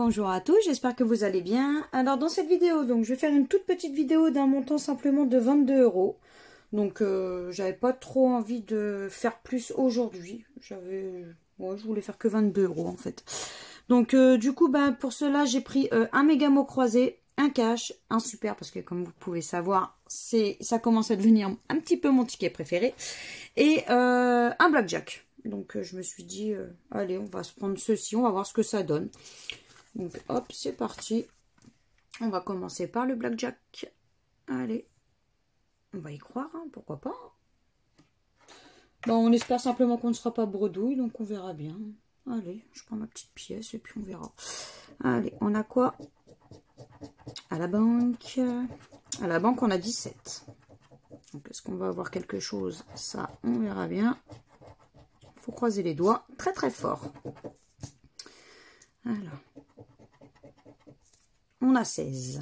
Bonjour à tous, j'espère que vous allez bien. Alors dans cette vidéo, donc je vais faire une toute petite vidéo d'un montant simplement de 22 €. Donc j'avais pas trop envie de faire plus aujourd'hui. Je voulais faire que 22 € en fait. Donc du coup, pour cela, j'ai pris un méga mot croisé, un cash, un super, parce que comme vous pouvez savoir, ça commence à devenir un petit peu mon ticket préféré, et un blackjack. Donc je me suis dit, allez, on va se prendre ceci, on va voir ce que ça donne. Donc hop, c'est parti. On va commencer par le blackjack. Allez, on va y croire, hein, pourquoi pas. Bon, on espère simplement qu'on ne sera pas bredouille, donc on verra bien. Allez, je prends ma petite pièce et puis on verra. Allez, on a quoi? À la banque. À la banque, on a 17. Donc, est-ce qu'on va avoir quelque chose? Ça, on verra bien. Il faut croiser les doigts très très fort. Alors, on a 16.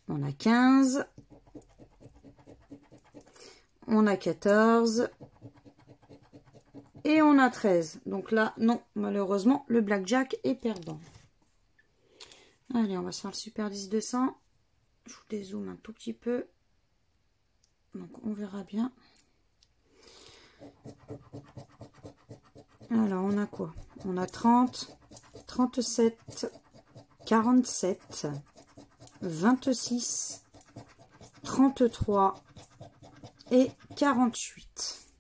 On a 15. On a 14. Et on a 13. Donc là, non, malheureusement, le blackjack est perdant. Allez, on va se faire le super 10 200. Je vous dézoome un tout petit peu. Donc, on verra bien. Alors, on a quoi? On a 30, 37, 47, 26, 33 et 48.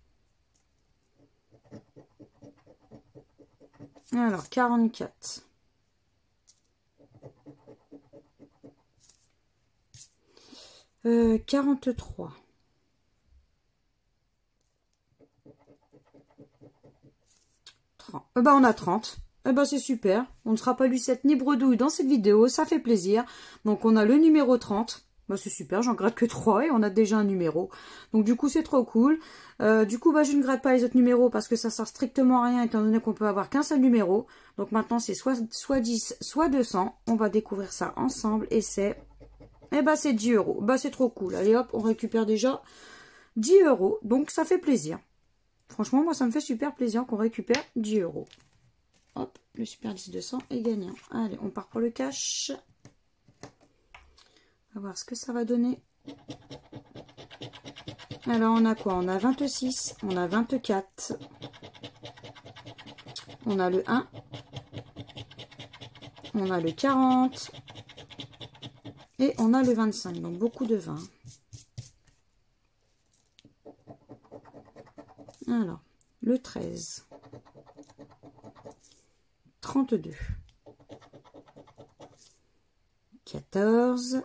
Alors, 44. 43. 30. On a 30. C'est super. On ne sera pas lucette ni bredouille dans cette vidéo. Ça fait plaisir. Donc, on a le numéro 30. C'est super. J'en gratte que 3 et on a déjà un numéro. Donc, du coup, c'est trop cool. Du coup, je ne gratte pas les autres numéros parce que ça sert strictement à rien étant donné qu'on peut avoir qu'un seul numéro. Donc, maintenant, c'est soit 10, soit 200. On va découvrir ça ensemble et c'est... c'est 10 €. C'est trop cool. Allez hop, on récupère déjà 10 €. Donc, ça fait plaisir. Franchement, moi, ça me fait super plaisir qu'on récupère 10 €. Hop, le super 10 200 est gagnant. Allez, on part pour le cash. On va voir ce que ça va donner. Alors, on a quoi? On a 26, on a 24. On a le 1. On a le 40. Et on a le 25. Donc, beaucoup de 20. Alors, le 13, 32, 14,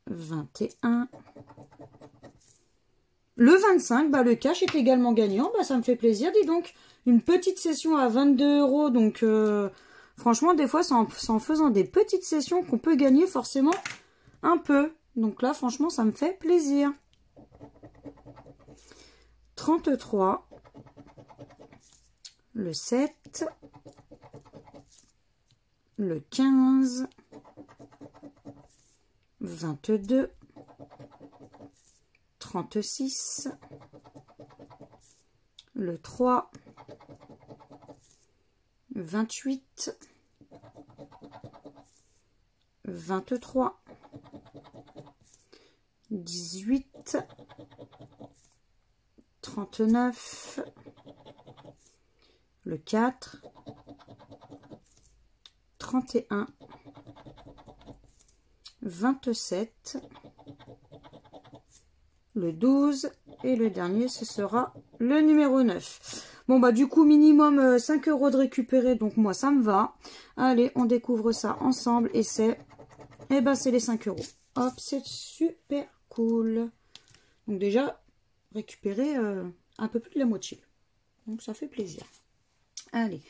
21, le 25, le cash est également gagnant, ça me fait plaisir, dis donc, une petite session à 22 €, donc franchement, des fois, c'est en faisant des petites sessions qu'on peut gagner forcément un peu, donc là, franchement, ça me fait plaisir. 33, le 7, le 15, 22, 36, le 3, 28, 23, 18, 39, le 4, 31, 27, le 12 et le dernier, ce sera le numéro 9. Du coup, minimum 5 € de récupérer, donc moi, ça me va. Allez, on découvre ça ensemble et c'est c'est les 5 €. Hop, c'est super cool. Donc déjà, récupérer un peu plus de la moitié. Donc ça fait plaisir. Allez,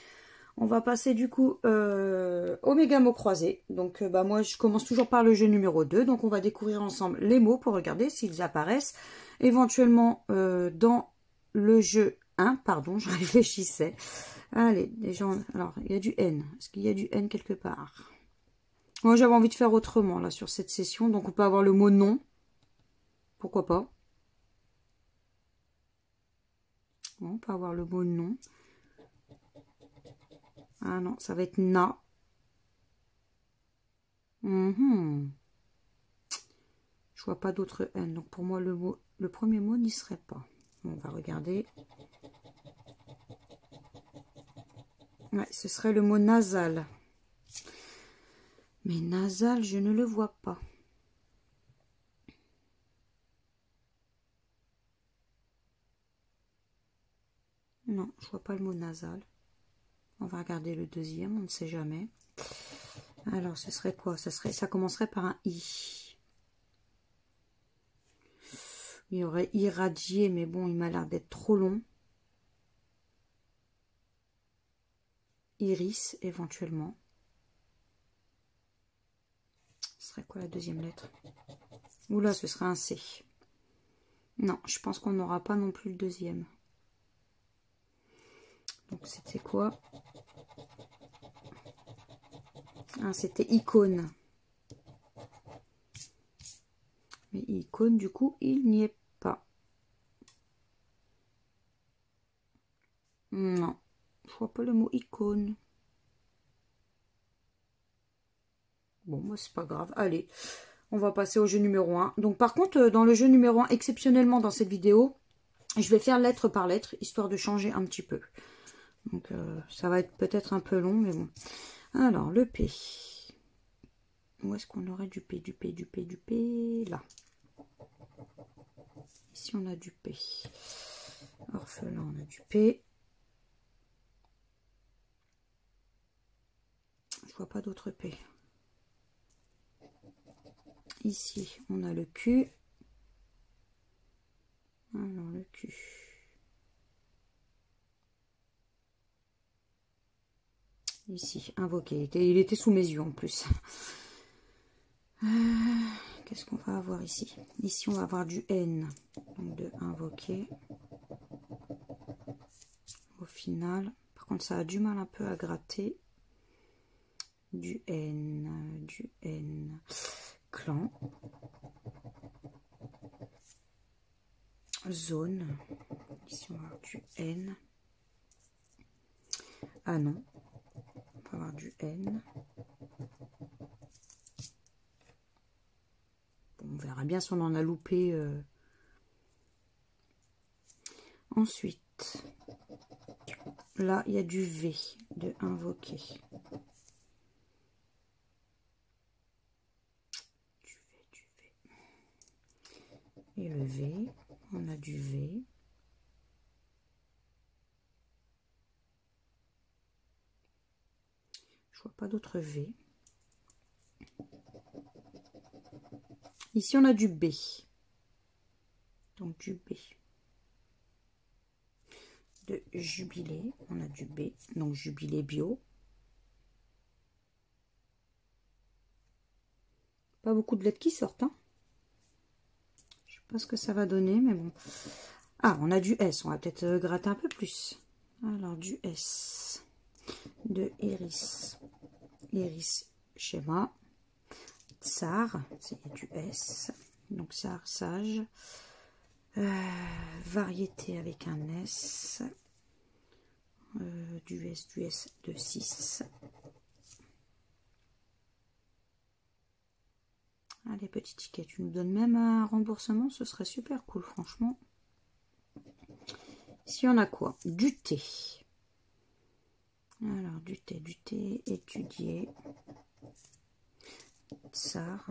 on va passer du coup au méga mot croisé. Donc moi je commence toujours par le jeu numéro 2. Donc on va découvrir ensemble les mots pour regarder s'ils apparaissent éventuellement dans le jeu 1. Pardon, je réfléchissais. Allez, déjà, alors il y a du N. Est-ce qu'il y a du N quelque part? Moi j'avais envie de faire autrement là sur cette session. Donc on peut avoir le mot non. Pourquoi pas? Bon, on peut avoir le mot nom. Ah non, ça va être na. Je vois pas d'autres N. Donc pour moi, le premier mot n'y serait pas. On va regarder. Ouais, ce serait le mot nasal. Mais nasal, je ne le vois pas. Non, je vois pas le mot nasal. On va regarder le deuxième, on ne sait jamais. Alors, ce serait quoi? Ça commencerait par un I. Il y aurait irradié, mais bon, il m'a l'air d'être trop long. Iris, éventuellement. Ce serait quoi la deuxième lettre? Oula, ce serait un C. Non, je pense qu'on n'aura pas non plus le deuxième. Donc, c'était quoi? Ah, c'était icône. Mais icône, du coup, il n'y est pas. Non, je vois pas le mot icône. Bon, moi, c'est pas grave. Allez, on va passer au jeu numéro 1. Donc, par contre, dans le jeu numéro 1, exceptionnellement dans cette vidéo, je vais faire lettre par lettre, histoire de changer un petit peu. Donc, ça va être peut-être un peu long, mais bon. Alors, le P. Où est-ce qu'on aurait du P, du P, du P, du P? Là. Ici, on a du P. Orphelin, on a du P. Je vois pas d'autre P. Ici, on a le Q. Alors, le Q. Ici, invoqué. Il était sous mes yeux en plus. Qu'est-ce qu'on va avoir ici? Ici, on va avoir du N. Donc, de invoquer. Au final. Par contre, ça a du mal un peu à gratter. Du N. Du N. Clan. Zone. Ici, on va avoir du N. Ah non. On va avoir du N. Bon, on verra bien si on en a loupé. Ensuite, là, il y a du V de invoquer. Du V. Et le V, on a du V. Je vois pas d'autre V. Ici, on a du B. Donc, du B. De jubilé, on a du B. Donc, jubilé bio. Pas beaucoup de lettres qui sortent. Hein. Je sais pas ce que ça va donner, mais bon. Ah, on a du S. On va peut-être gratter un peu plus. Alors, du S. De Iris. Iris schéma. Tsar, c'est du S. Donc, Tsar, sage. Variété avec un S. Du S de 6. Allez, petit ticket, tu nous donnes même un remboursement, ce serait super cool, franchement. Ici, on a quoi? Du thé. Alors, du thé, étudié. Tsar.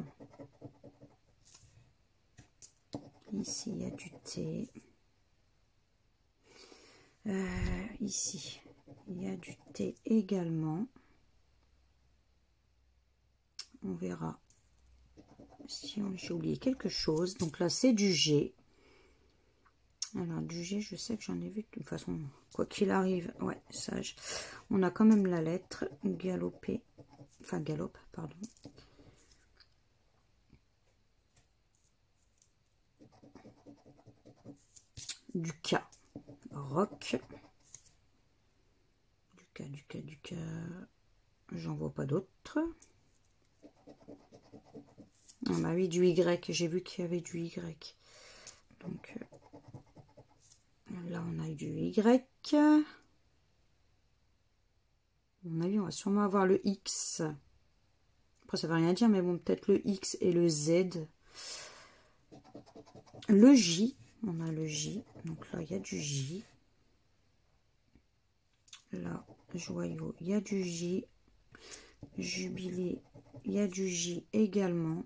Ici, il y a du thé. Ici, il y a du thé également. On verra si j'ai oublié quelque chose. Donc là, c'est du G. Alors, du G, je sais que j'en ai vu de toute façon. Quoi qu'il arrive, ouais, sage. On a quand même la lettre galopée. Enfin, galope, pardon. Du K. Rock. Du K. J'en vois pas d'autres. Ah bah oui, du Y. J'ai vu qu'il y avait du Y. Donc, Là, on a du Y. À mon avis, on va sûrement avoir le X. Après, ça ne veut rien dire, mais bon, peut-être le X et le Z. Le J. On a le J. Donc là, il y a du J. Là, joyau, il y a du J. Jubilé, il y a du J également.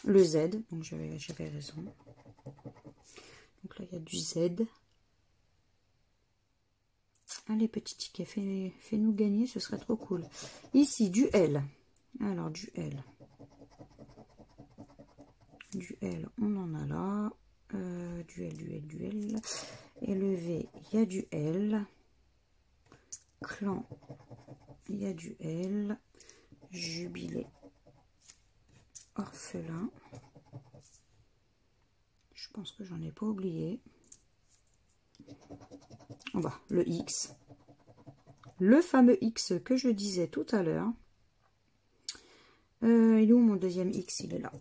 Le Z, donc j'avais raison. Donc là, il y a du Z. Allez, petit ticket, fais-nous gagner, ce serait trop cool. Ici, du L. Alors, du L. Du L, on en a là. Du L, du L, du L. Et le V, il y a du L. Clan, il y a du L. Jubilé. Orphelin. Je pense que j'en ai pas oublié. Oh bah, le X. Le fameux X que je disais tout à l'heure. Il est où mon deuxième X? Il est là.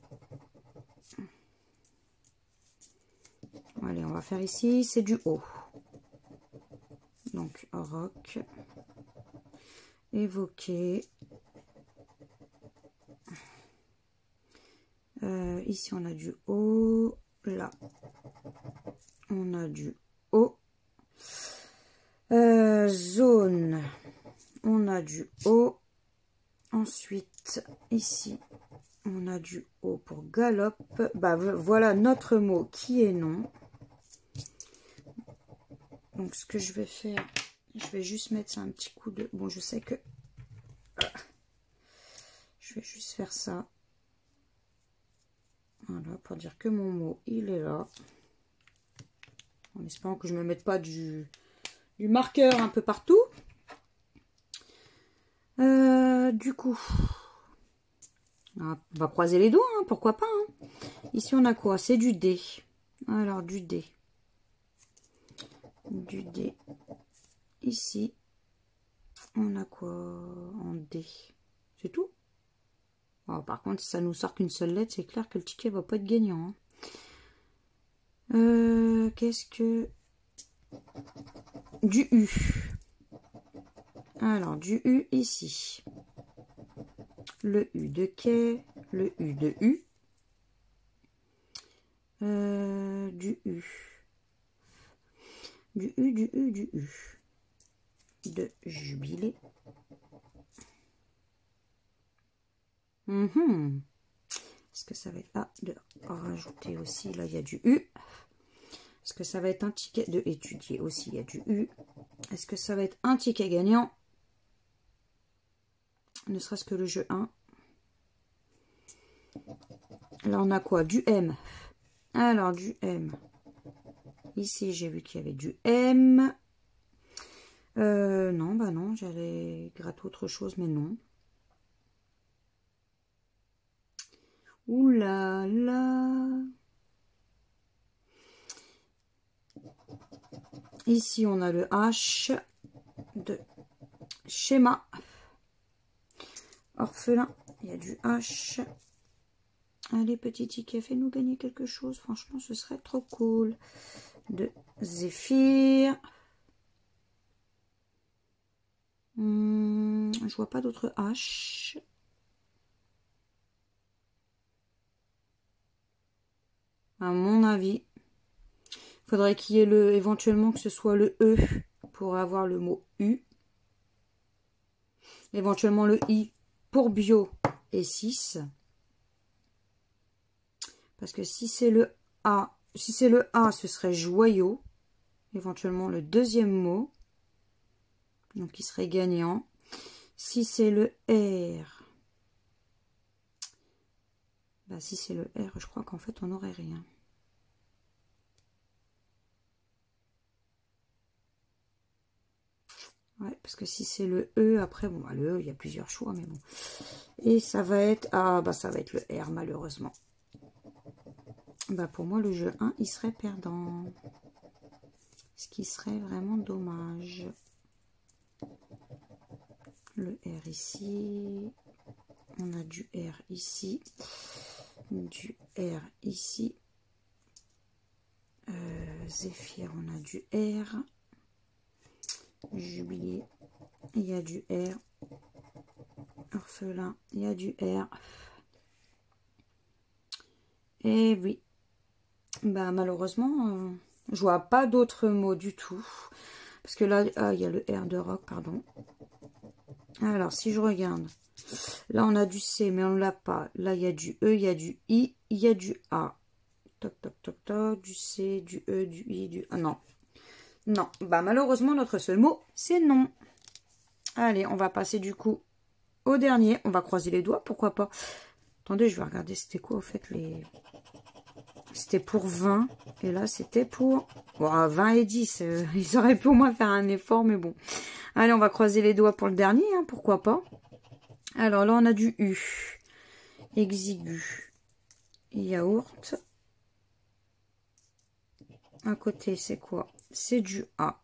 Allez, on va faire ici. C'est du O. Donc, roc. Évoquer. Ici, on a du O. Là, on a du O. Zone, on a du O. Ensuite, ici, on a du O pour galope. Bah, voilà notre mot qui est non. Donc, ce que je vais faire, je vais juste mettre un petit coup de... Bon, je sais que... Je vais juste faire ça. Voilà, pour dire que mon mot, il est là. En espérant que je ne me mette pas du marqueur un peu partout. Du coup, on va croiser les doigts, hein, pourquoi pas. Hein. Ici, on a quoi? C'est du D. Alors, du D. Du D. Ici, on a quoi en D? C'est tout. Oh, par contre, si ça nous sort qu'une seule lettre, c'est clair que le ticket va pas être gagnant. Hein. Qu'est-ce que... Du U. Alors, du U ici. Le U de quai, le U de U. Du U. Du U, du U, du U. De jubilé. Est-ce que ça va être... Ah, de rajouter aussi, là, il y a du U. Est-ce que ça va être un ticket de étudier aussi, il y a du U. Est-ce que ça va être un ticket gagnant? Ne serait-ce que le jeu 1. Là, on a quoi? Du M. Alors, du M. Ici, j'ai vu qu'il y avait du M. Non, bah non, j'allais gratter autre chose, mais non. Ouh là là. Ici, on a le H de schéma. Orphelin, il y a du H. Allez, petit ticket, fais-nous gagner quelque chose. Franchement, ce serait trop cool. De Zéphyr. Je vois pas d'autres H. À mon avis, il faudrait qu'il y ait éventuellement que ce soit le E pour avoir le mot U. Éventuellement le I pour bio et 6. Parce que si c'est le A, ce serait joyau. Éventuellement le deuxième mot. Donc il serait gagnant. Si c'est le R, bah si c'est le R, je crois qu'en fait on n'aurait rien. Ouais, parce que si c'est le E, après, bon, bah, le E, il y a plusieurs choix, mais bon. Et ça va être, ah, bah ça va être le R, malheureusement. Bah pour moi, le jeu 1, il serait perdant. Ce qui serait vraiment dommage. Le R ici. On a du R ici. Du R ici. Zéphyr, on a du R. Jubilé, il y a du R. Orphelin, il y a du R. Et oui, bah malheureusement, je vois pas d'autres mots du tout. Parce que là, il y a le R de rock, pardon. Alors, si je regarde, là on a du C, mais on ne l'a pas. Là, il y a du E, il y a du I, il y a du A. Toc, toc, toc, toc, du C, du E, du I, du A. Non. Non. Bah, malheureusement, notre seul mot, c'est non. Allez, on va passer du coup au dernier. On va croiser les doigts, pourquoi pas. Attendez, je vais regarder, c'était quoi, au fait, les... C'était pour 20. Et là, c'était pour... Bon, 20 et 10. Ils auraient pu au moins faire un effort, mais bon. Allez, on va croiser les doigts pour le dernier, hein, pourquoi pas. Alors là, on a du U. Exigu. Yaourt. À côté, c'est quoi? C'est du A.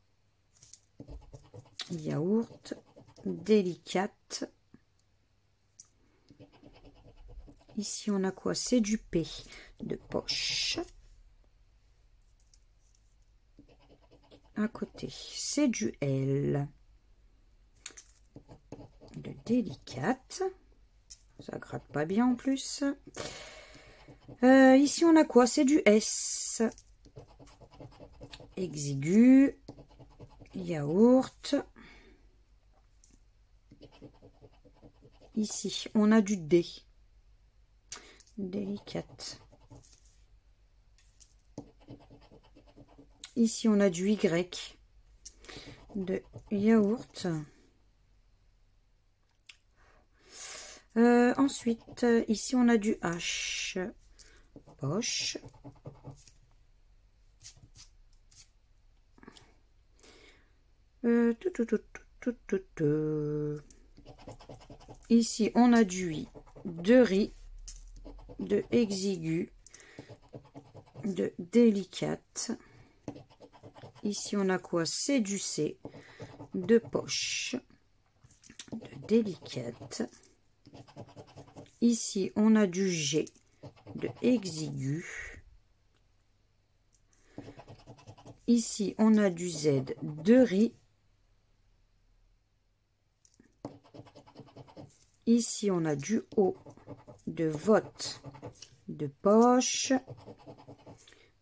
Yaourt. Délicate. Ici, on a quoi? C'est du P. De poche. À côté, c'est du L. De délicate. Ça gratte pas bien en plus. Ici, on a quoi? C'est du S. Exigu. Yaourt. Ici, on a du D. Délicate. Ici, on a du Y. De yaourt. Ensuite, ici, on a du H. Poche. Ici, on a du I, de riz, de exigu, de délicate. Ici, on a quoi? C'est du C, de poche, de délicate. Ici, on a du G, de exigu. Ici, on a du Z, de riz. Ici, on a du O, de vote, de poche,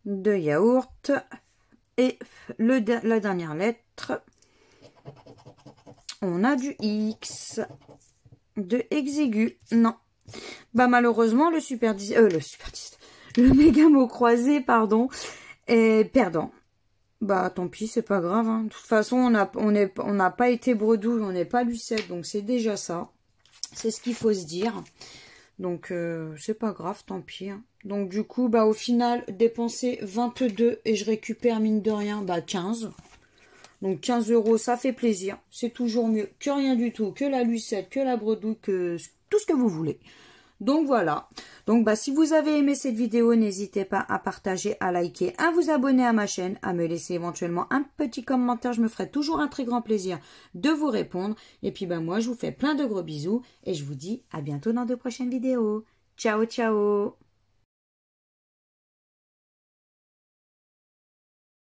de yaourt. Et la dernière lettre, on a du X, de exigu. Non. Bah malheureusement, le méga mot croisé, pardon, est perdant. Bah tant pis, c'est pas grave. Hein. De toute façon, on n'a pas été bredouille, on n'est pas Lucette, donc c'est déjà ça. C'est ce qu'il faut se dire. Donc, c'est pas grave, tant pis. Hein. Donc, du coup, bah, au final, dépenser 22 et je récupère, mine de rien, bah, 15. Donc, 15 €, ça fait plaisir. C'est toujours mieux que rien du tout, que la Lucette, que la bredouille, que tout ce que vous voulez. Donc, voilà. Donc, bah, si vous avez aimé cette vidéo, n'hésitez pas à partager, à liker, à vous abonner à ma chaîne, à me laisser éventuellement un petit commentaire. Je me ferai toujours un très grand plaisir de vous répondre. Et puis, bah, moi, je vous fais plein de gros bisous et je vous dis à bientôt dans de prochaines vidéos. Ciao, ciao!